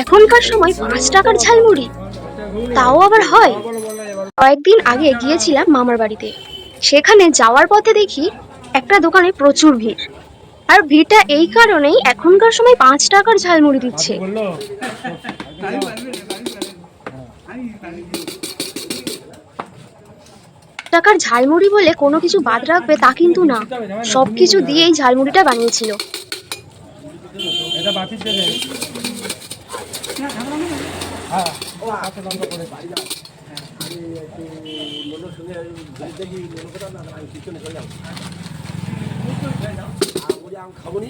এখনকার সময় 5 টাকার ঝালমুড়ি, তাও আবার হয়। কয়েকদিন আগে গিয়েছিলাম মামার বাড়িতে। সেখানে যাওয়ার পথে দেখি একটা দোকানে প্রচুর ভিড়। আর ভিড়টা এই কারণেই, এখনকার সময় 5 টাকার ঝালমুড়ি দিচ্ছে। টাকার ঝালমুড়ি বলে কোনো কিছু বাদ রাখবে তা কিন্তু না, সবকিছু দিয়েই ঝালমুড়িটা বানিয়েছিল। খাবনি